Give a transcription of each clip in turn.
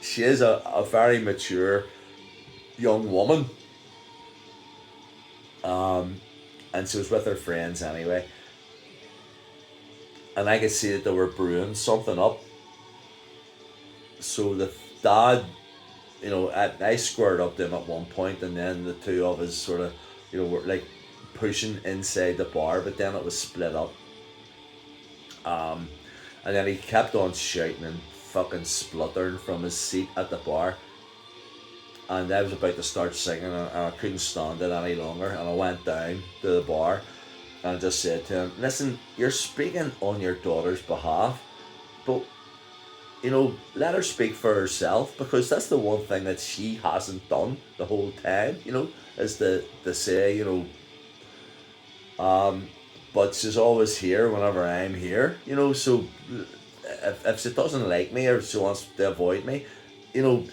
She is a very mature young woman, um, and she was with her friends anyway, and I could see that they were brewing something up. So the dad, I squared up to him at one point, and then the two of us sort of, were like pushing inside the bar, but then it was split up. Um, and then he kept on shouting and fucking spluttering from his seat at the bar. And I was about to start singing, and I couldn't stand it any longer. And I went down to the bar and just said to him, "Listen, you're speaking on your daughter's behalf, but let her speak for herself, because that's the one thing that she hasn't done the whole time, is to say, but she's always here whenever I'm here, so if she doesn't like me or she wants to avoid me,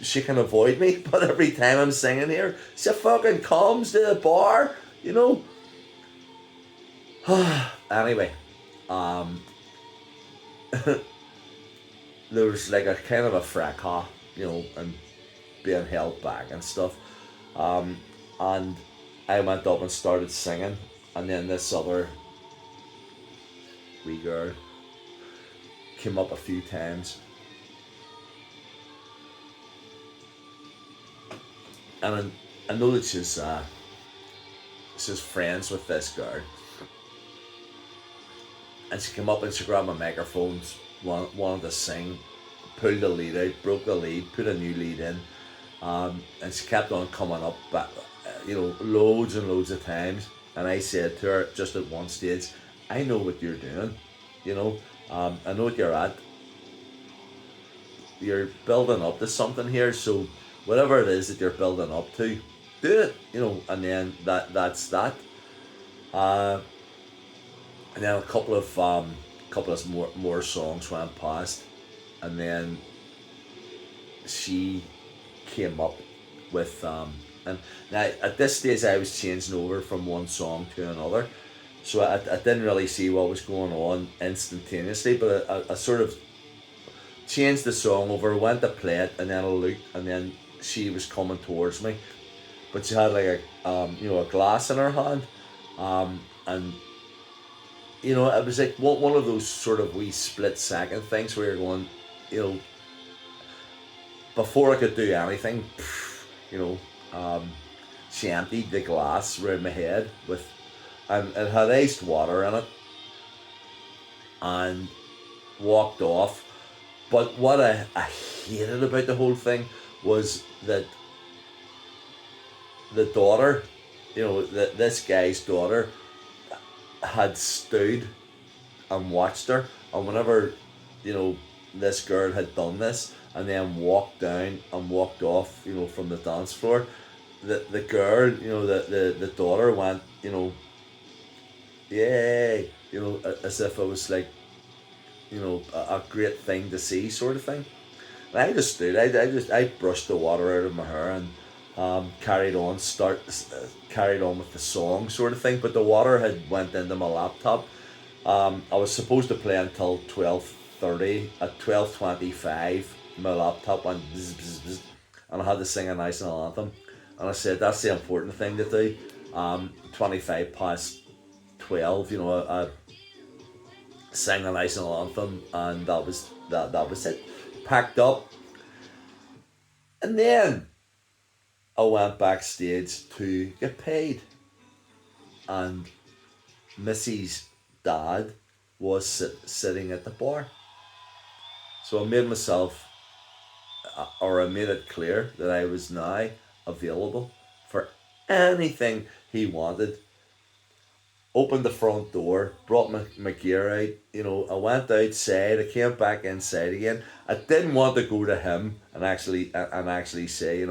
she can avoid me, but every time I'm singing here, she fucking comes to the bar, Anyway, um, there was like a kind of a fracas, and being held back and stuff. Um, and I went up and started singing, and then this other wee girl came up a few times, and I know that she's friends with this girl, and she came up and she grabbed my microphones, wanted to sing, pulled the lead out, broke the lead, put a new lead in, and she kept on coming up, but loads and loads of times. And I said to her just at one stage, "I know what you're doing, I know what you're at. You're building up to something here, so whatever it is that you're building up to, do it, and then that's that." Uh, and then a couple of more songs went past, and then she came up with and now at this stage I was changing over from one song to another, so I didn't really see what was going on instantaneously, but I sort of changed the song over, went to play it, and then I looked, and then she was coming towards me, but she had like a glass in her hand, and it was like one of those sort of wee split second things where you're going, you know before I could do anything, you know, she emptied the glass around my head and it had iced water in it, and walked off. But what I hated about the whole thing was that the daughter, this guy's daughter, had stood and watched her, and whenever, this girl had done this and then walked down and walked off, from the dance floor, the girl, the daughter went, yay, as if it was like, a great thing to see, sort of thing. And I just stood, I brushed the water out of my hair and carried on with the song, sort of thing. But the water had went into my laptop. I was supposed to play until 12:30. At 12:25, my laptop went bzz, bzz, bzz, and I had to sing a national anthem. And I said that's the important thing to do. 25 past 12, I sang a national anthem, and that was it. Packed up, and then I went backstage to get paid, and Missy's dad was sitting at the bar. So I made myself, or I made it clear that I was now available for anything he wanted. Opened the front door, brought my gear out, I went outside, I came back inside again. I didn't want to go to him and actually say,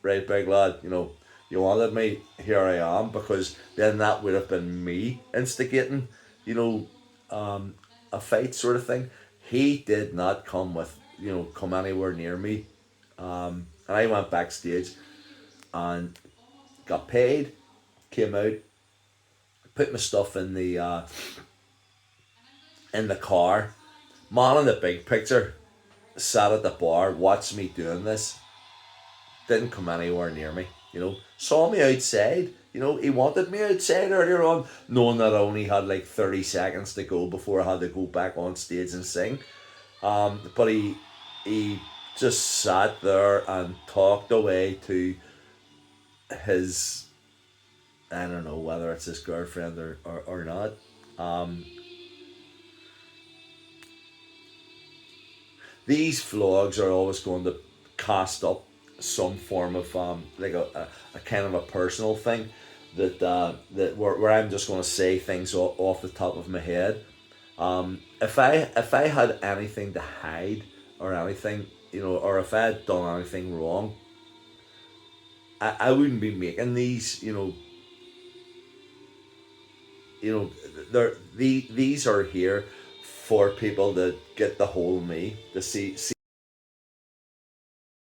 right, big lad, you wanted me, here I am, because then that would have been me instigating, you know, a fight, sort of thing. He did not come anywhere near me. And I went backstage and got paid, came out, put my stuff in the car. Man, in the big picture, sat at the bar, watched me doing this, didn't come anywhere near me. Saw me outside. He wanted me outside earlier on, knowing that I only had like 30 seconds to go before I had to go back on stage and sing. But he just sat there and talked away to his, I don't know whether it's his girlfriend or not. Um, these vlogs are always going to cast up some form of like a kind of a personal thing that where I'm just going to say things off the top of my head. If I had anything to hide or anything, or if I had done anything wrong, I wouldn't be making these. These are here for people that get the whole me to see